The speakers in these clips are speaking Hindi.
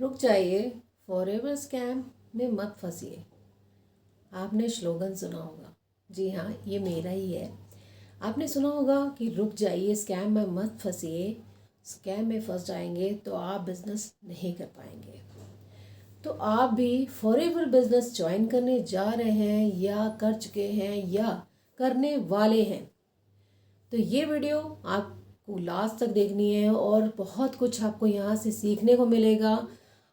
रुक जाइए, फॉरएवर स्कैम में मत फंसिए। आपने स्लोगन सुना होगा। जी हाँ, ये मेरा ही है। आपने सुना होगा कि रुक जाइए, स्कैम में मत फंसिए। स्कैम में फंस जाएंगे तो आप बिजनेस नहीं कर पाएंगे। तो आप भी फॉरएवर बिजनेस ज्वाइन करने जा रहे हैं या कर चुके हैं या करने वाले हैं, तो ये वीडियो आपको लास्ट तक देखनी है और बहुत कुछ आपको यहाँ से सीखने को मिलेगा।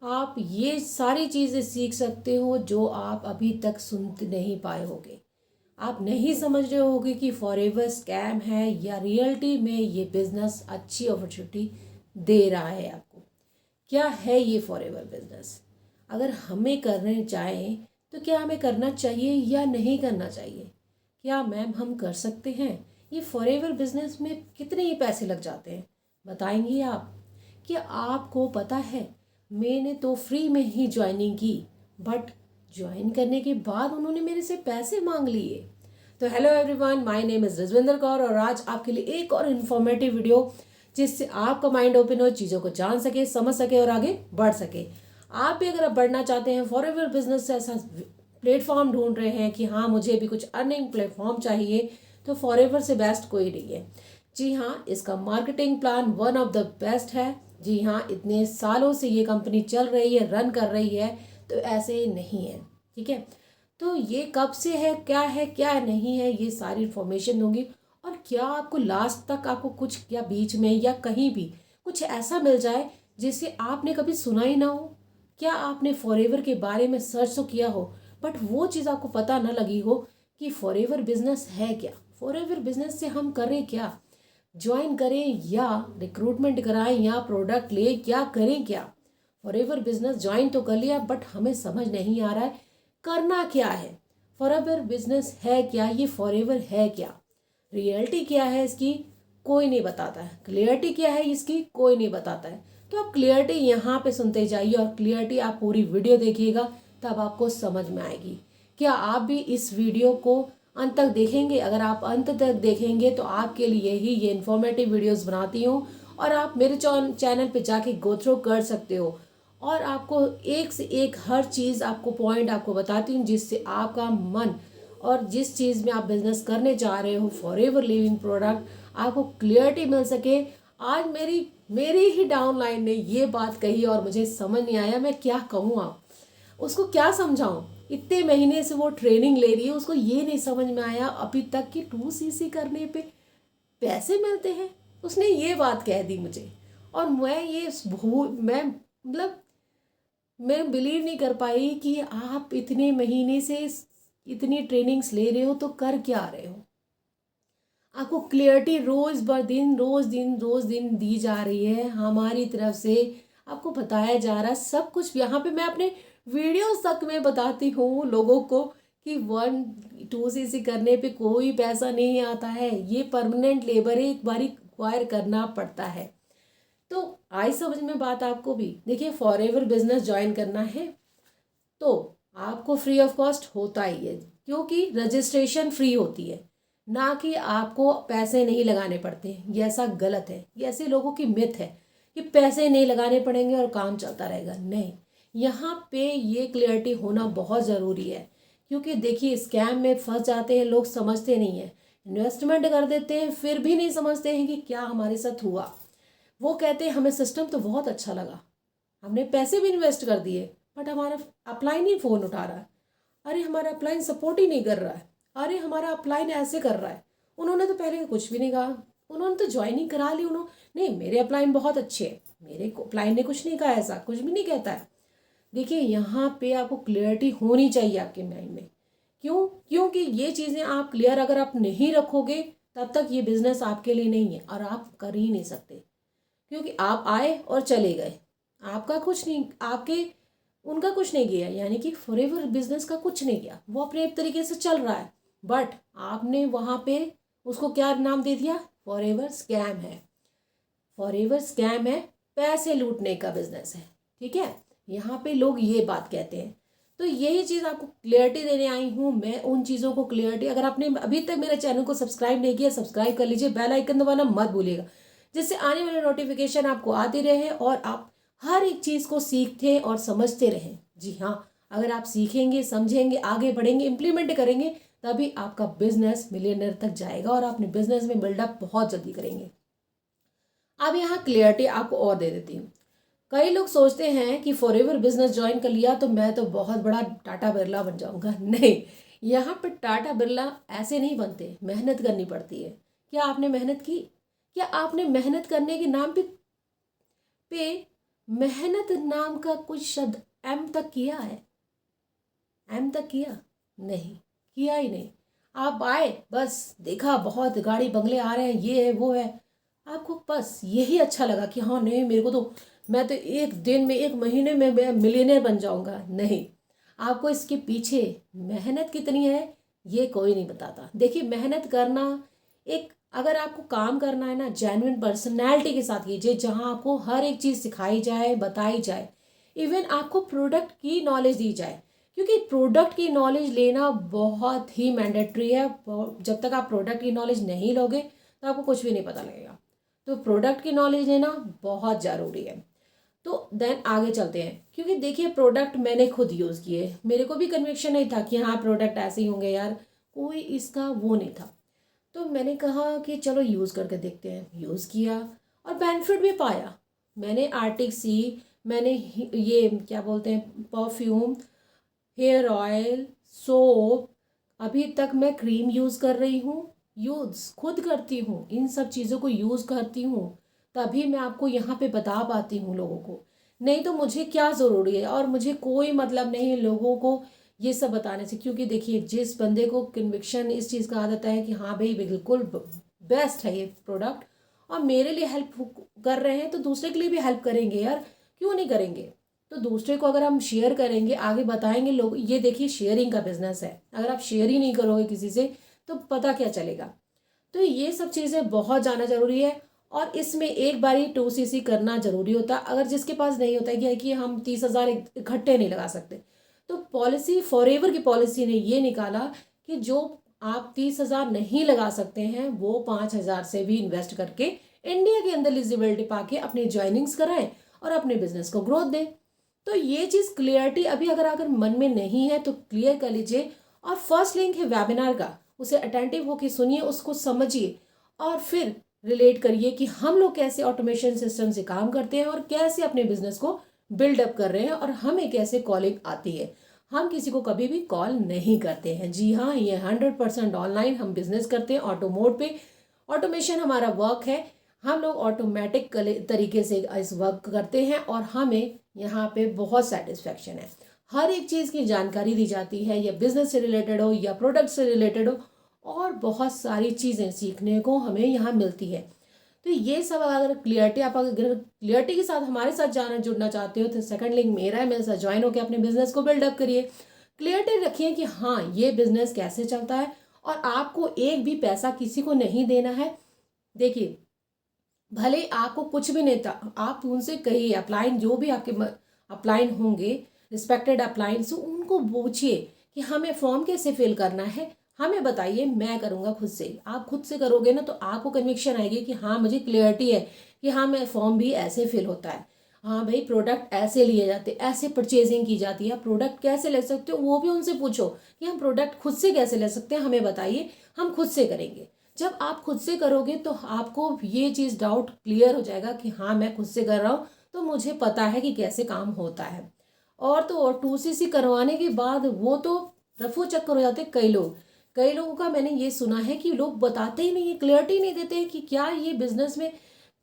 आप ये सारी चीज़ें सीख सकते हो जो आप अभी तक सुन नहीं पाए होगे। आप नहीं समझ रहे होगे कि फॉरएवर स्कैम है या रियलिटी में ये बिजनेस अच्छी अपॉर्चुनिटी दे रहा है आपको। क्या है ये फॉरएवर बिजनेस? अगर हमें करने चाहें तो क्या हमें करना चाहिए या नहीं करना चाहिए? क्या मैम हम कर सकते हैं? ये फॉरएवर बिजनेस में कितने ही पैसे लग जाते हैं, बताएंगी आप? क्या आपको पता है, मैंने तो फ्री में ही ज्वाइनिंग की, बट ज्वाइन करने के बाद उन्होंने मेरे से पैसे मांग लिए। तो hello everyone, my name is Rajwinder Kaur और आज आपके लिए एक और इन्फॉर्मेटिव वीडियो जिससे आपका माइंड ओपन हो, चीज़ों को जान सके, समझ सके और आगे बढ़ सके। आप भी अगर बढ़ना चाहते हैं, फॉरएवर बिजनेस से ऐसा प्लेटफॉर्म ढूंढ रहे हैं कि हाँ मुझे भी कुछ अर्निंग प्लेटफॉर्म चाहिए, तो फॉरएवर से बेस्ट कोई नहीं है। जी हाँ, इसका marketing plan one of the best है। जी हाँ, इतने सालों से ये कंपनी चल रही है, रन कर रही है, तो ऐसे नहीं है। ठीक है, तो ये कब से है क्या नहीं है, ये सारी इन्फॉर्मेशन दूंगी। और क्या आपको लास्ट तक आपको कुछ या बीच में या कहीं भी कुछ ऐसा मिल जाए जिसे आपने कभी सुना ही ना हो। क्या आपने फॉरएवर के बारे में सर्च तो किया हो, बट वो चीज़ आपको पता ना लगी हो कि फॉरएवर बिजनेस है क्या, फॉरएवर बिजनेस से हम करें क्या, ज्वाइन करें या रिक्रूटमेंट कराएं या प्रोडक्ट ले, क्या करें क्या। फॉरएवर बिजनेस ज्वाइन तो कर लिया, बट हमें समझ नहीं आ रहा है करना क्या है। फॉरएवर बिजनेस है क्या, ये फॉरएवर है क्या, रियलिटी क्या है इसकी, कोई नहीं बताता है। क्लियरिटी क्या है इसकी, कोई नहीं बताता है। तो आप क्लियरिटी यहाँ पे सुनते जाइए और क्लियरिटी आप पूरी वीडियो देखिएगा, तब आपको समझ में आएगी। क्या आप भी इस वीडियो को अंत तक देखेंगे? अगर आप अंत तक देखेंगे तो आपके लिए ही ये इन्फॉर्मेटिव वीडियोस बनाती हूँ और आप मेरे चैनल पे जाके गो थ्रू कर सकते हो। और आपको एक से एक हर चीज़ आपको पॉइंट आपको बताती हूँ जिससे आपका मन और जिस चीज़ में आप बिजनेस करने जा रहे हो, फॉरएवर लिविंग प्रोडक्ट, आपको क्लियरिटी मिल सके। आज मेरी ही डाउनलाइन ने ये बात कही और मुझे समझ नहीं आया मैं क्या कहूँ, आप उसको क्या समझाऊँ। इतने महीने से वो ट्रेनिंग ले रही है, उसको ये नहीं समझ में आया अभी तक कि 2cc करने पे पैसे मिलते हैं। उसने ये बात कह दी मुझे और मैं बिलीव नहीं कर पाई कि आप इतने महीने से इतनी ट्रेनिंग्स ले रहे हो तो कर क्या रहे हो। आपको क्लियरिटी रोज दिन दी जा रही है हमारी तरफ से, आपको बताया जा रहा है सब कुछ। यहाँ पे मैं अपने वीडियोस तक में बताती हूँ लोगों को कि 1-2cc करने पे कोई पैसा नहीं आता है, ये परमानेंट लेबर है, एक बारी एक्वायर करना पड़ता है। तो आई समझ में बात आपको भी? देखिए, फॉरएवर बिजनेस ज्वाइन करना है तो आपको फ्री ऑफ कॉस्ट होता ही है, क्योंकि रजिस्ट्रेशन फ्री होती है, ना कि आपको पैसे नहीं लगाने पड़ते हैं। ये ऐसा गलत है, ये ऐसे लोगों की मिथ है कि पैसे नहीं लगाने पड़ेंगे और काम चलता रहेगा। नहीं, यहाँ पे ये क्लियरिटी होना बहुत ज़रूरी है, क्योंकि देखिए स्कैम में फंस जाते हैं लोग, समझते नहीं हैं, इन्वेस्टमेंट कर देते हैं, फिर भी नहीं समझते हैं कि क्या हमारे साथ हुआ। वो कहते हैं हमें सिस्टम तो बहुत अच्छा लगा, हमने पैसे भी इन्वेस्ट कर दिए, बट हमारा अपलाइन ही फ़ोन उठा रहा है, अरे हमारा अपलाइन सपोर्ट ही नहीं कर रहा है, अरे हमारा अपलाइन ऐसे कर रहा है। उन्होंने तो पहले कुछ भी नहीं कहा, उन्होंने तो ज्वाइनिंग करा ली, उन्होंने नहीं, मेरे अपलाइन बहुत अच्छे हैं, मेरे अपलाइन ने कुछ नहीं कहा, ऐसा कुछ भी नहीं कहता है। देखिए, यहाँ पे आपको क्लियरिटी होनी चाहिए आपके माइंड में। क्यों? क्योंकि ये चीज़ें आप क्लियर अगर आप नहीं रखोगे तब तक ये बिज़नेस आपके लिए नहीं है और आप कर ही नहीं सकते, क्योंकि आप आए और चले गए, आपका कुछ नहीं, आपके उनका कुछ नहीं गया, यानी कि फॉरएवर बिजनेस का कुछ नहीं गया, वो अपने एक तरीके से चल रहा है, बट आपने वहाँ पे उसको क्या नाम दे दिया? फॉरएवर स्कैम है। फॉरएवर स्कैम है, पैसे लूटने का बिजनेस है। ठीक है, यहाँ पे लोग ये बात कहते हैं। तो यही चीज़ आपको क्लियरिटी देने आई हूँ मैं, उन चीज़ों को क्लियरिटी। अगर आपने अभी तक मेरे चैनल को सब्सक्राइब नहीं किया, सब्सक्राइब कर लीजिए, बेल आइकन दबाना मत भूलिएगा, जिससे आने वाले नोटिफिकेशन आपको आती रहे और आप हर एक चीज़ को सीखते और समझते रहें। जी हाँ, अगर आप सीखेंगे, समझेंगे, आगे बढ़ेंगे, इम्प्लीमेंट करेंगे, तभी आपका बिजनेस मिलियनर तक जाएगा और आप अपने बिजनेस में बिल्डअप बहुत जल्दी करेंगे। अब यहाँ क्लियरिटी आपको और दे देती हूँ। कई लोग सोचते हैं कि फॉरएवर बिजनेस ज्वाइन कर लिया तो मैं तो बहुत बड़ा टाटा बिरला बन जाऊंगा। नहीं, यहाँ पे टाटा बिरला ऐसे नहीं बनते, मेहनत करनी पड़ती है। क्या आपने मेहनत की? क्या आपने मेहनत करने के नाम पे मेहनत नाम का कुछ शब्द एम तक किया है? एम तक किया? नहीं, किया ही नहीं। आप आए, बस देखा बहुत गाड़ी बंगले आ रहे हैं, ये है वो है, आपको बस यही अच्छा लगा कि हाँ नहीं मेरे को तो, मैं तो एक दिन में, एक महीने में मैं मिलियनेयर बन जाऊंगा। नहीं, आपको इसके पीछे मेहनत कितनी है ये कोई नहीं बताता। देखिए, मेहनत करना, एक अगर आपको काम करना है ना, जेन्युइन पर्सनैलिटी के साथ कीजिए, जहाँ आपको हर एक चीज़ सिखाई जाए, बताई जाए, इवन आपको प्रोडक्ट की नॉलेज दी जाए, क्योंकि प्रोडक्ट की नॉलेज लेना बहुत ही मैंडेटरी है। जब तक आप प्रोडक्ट की नॉलेज नहीं लोगे तो आपको कुछ भी नहीं पता लगेगा। तो प्रोडक्ट की नॉलेज लेना बहुत ज़रूरी है। तो देन आगे चलते हैं, क्योंकि देखिए प्रोडक्ट मैंने खुद यूज़ किए, मेरे को भी कन्विक्शन नहीं था कि हाँ प्रोडक्ट ऐसे ही होंगे यार, कोई इसका वो नहीं था। तो मैंने कहा कि चलो यूज़ करके देखते हैं, यूज़ किया और बेनिफिट भी पाया। मैंने आर्टिक सी, मैंने ये क्या बोलते हैं, परफ्यूम, हेयर ऑयल, सोप, अभी तक मैं क्रीम यूज़ कर रही हूँ, यूज़ खुद करती हूँ, इन सब चीज़ों को यूज़ करती हूँ, तभी मैं आपको यहाँ पे बता पाती हूँ लोगों को। नहीं तो मुझे क्या ज़रूरी है, और मुझे कोई मतलब नहीं है लोगों को ये सब बताने से, क्योंकि देखिए जिस बंदे को कन्विक्शन इस चीज़ का आदत है कि हाँ भाई बिल्कुल बेस्ट है ये प्रोडक्ट और मेरे लिए हेल्प कर रहे हैं, तो दूसरे के लिए भी हेल्प करेंगे यार, क्यों नहीं करेंगे। तो दूसरे को अगर हम शेयर करेंगे, आगे बताएंगे लोग, ये देखिए शेयरिंग का बिजनेस है, अगर आप शेयर ही नहीं करोगे किसी से तो पता क्या चलेगा। तो ये सब चीज़ें बहुत जाना जरूरी है, और इसमें एक बारी 2cc करना जरूरी होता है। अगर जिसके पास नहीं होता है कि हम 30,000 इकट्ठे नहीं लगा सकते, तो पॉलिसी फॉरएवर की पॉलिसी ने ये निकाला कि जो आप 30,000 नहीं लगा सकते हैं वो 5,000 से भी इन्वेस्ट करके इंडिया के अंदर एलिजिबिलिटी पाके अपने ज्वाइनिंग्स कराएं और अपने बिजनेस को ग्रोथ दें। तो ये चीज़ क्लियरिटी अभी अगर मन में नहीं है तो क्लियर कर लीजिए। और फर्स्ट लिंक है वेबिनार का, उसे अटेंटिव होकर सुनिए, उसको समझिए और फिर रिलेट करिए कि हम लोग कैसे ऑटोमेशन सिस्टम से काम करते हैं और कैसे अपने बिजनेस को बिल्डअप कर रहे हैं और हमें कैसे कॉलिंग आती है। हम किसी को कभी भी कॉल नहीं करते हैं। जी हाँ, ये 100% ऑनलाइन हम बिजनेस करते हैं, ऑटो मोड पे। ऑटोमेशन हमारा वर्क है, हम लोग ऑटोमेटिक तरीके से इस वर्क करते हैं और हमें यहाँ पे बहुत सेटिस्फेक्शन है। हर एक चीज़ की जानकारी दी जाती है, या बिजनेस से रिलेटेड हो या प्रोडक्ट से रिलेटेड हो, और बहुत सारी चीज़ें सीखने को हमें यहाँ मिलती है। तो ये सब अगर क्लियरिटी, आप अगर क्लियरिटी के साथ हमारे साथ जुड़ना चाहते हो तो सेकंड लिंक मेरा है, मेरे साथ ज्वाइन होकर अपने बिजनेस को बिल्डअप करिए। क्लियरिटी रखिए कि हाँ ये बिजनेस कैसे चलता है, और आपको एक भी पैसा किसी को नहीं देना है। देखिए, भले आपको कुछ भी नहीं था, आप उनसे कहिए, अपलाइन जो भी आपके अपलाइन होंगे, रिस्पेक्टेड अपलाइंस, उनको पूछिए कि हमें फॉर्म कैसे फिल करना है, हमें बताइए, मैं करूँगा खुद से। आप खुद से करोगे ना तो आपको कन्विक्शन आएगी कि हाँ मुझे क्लियरिटी है कि हाँ मैं फॉर्म भी ऐसे फिल होता है, हाँ भाई प्रोडक्ट ऐसे लिए जाते, ऐसे परचेजिंग की जाती है, प्रोडक्ट कैसे ले सकते हो वो भी उनसे पूछो कि हम प्रोडक्ट खुद से कैसे ले सकते हैं, हमें बताइए, हम खुद से करेंगे। जब आप खुद से करोगे तो आपको ये चीज़ डाउट क्लियर हो जाएगा कि हाँ मैं खुद से कर रहा हूँ तो मुझे पता है कि कैसे काम होता है। और तो और 2cc करवाने के बाद वो तो रफू चक्कर हो जाते हैं कई लोगों का। मैंने ये सुना है कि लोग बताते ही नहीं है, क्लियरिटी नहीं देते हैं कि क्या ये बिजनेस में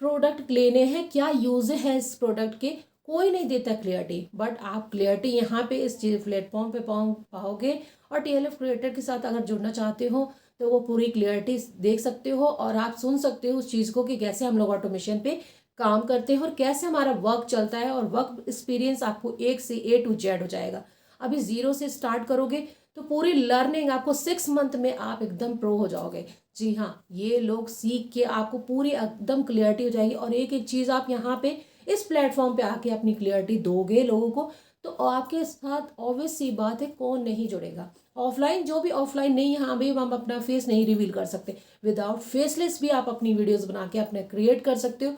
प्रोडक्ट लेने हैं, क्या यूज है इस प्रोडक्ट के, कोई नहीं देता क्लियरिटी। बट आप क्लियरिटी यहाँ पे इस चीज प्लेटफॉर्म पे पाओगे। और TLF क्रिएटर के साथ अगर जुड़ना चाहते हो तो वो पूरी क्लियरिटी देख सकते हो और आप सुन सकते हो उस चीज़ को कि कैसे हम लोग ऑटोमेशन पे काम करते हैं और कैसे हमारा वर्क चलता है, और वर्क एक्सपीरियंस आपको एक से A to Z हो जाएगा। अभी जीरो से स्टार्ट करोगे तो पूरी लर्निंग आपको 6 मंथ में आप एकदम प्रो हो जाओगे। जी हाँ, ये लोग सीख के आपको पूरी एकदम क्लियरिटी हो जाएगी, और एक एक चीज़ आप यहाँ पे इस प्लेटफॉर्म पे आके अपनी क्लियरिटी दोगे लोगों को, तो आपके साथ ऑब्वियस सी बात है कौन नहीं जुड़ेगा। ऑफलाइन जो भी ऑफलाइन नहीं, हाँ भाई हम अपना फेस नहीं रिवील कर सकते, विदाउट फेसलेस भी आप अपनी वीडियोस बना के अपने क्रिएट कर सकते हो।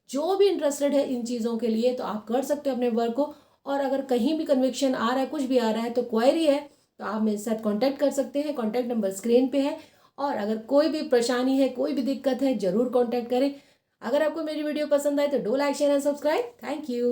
जो भी इंटरेस्टेड है इन चीज़ों के लिए तो आप कर सकते हो अपने वर्क को। और अगर कहीं भी कन्विक्शन आ रहा है, कुछ भी आ रहा है, तो क्वेरी है तो आप मेरे साथ कांटेक्ट कर सकते हैं। कांटेक्ट नंबर स्क्रीन पे है। और अगर कोई भी परेशानी है, कोई भी दिक्कत है, ज़रूर कांटेक्ट करें। अगर आपको मेरी वीडियो पसंद आए तो do like share and subscribe. Thank you.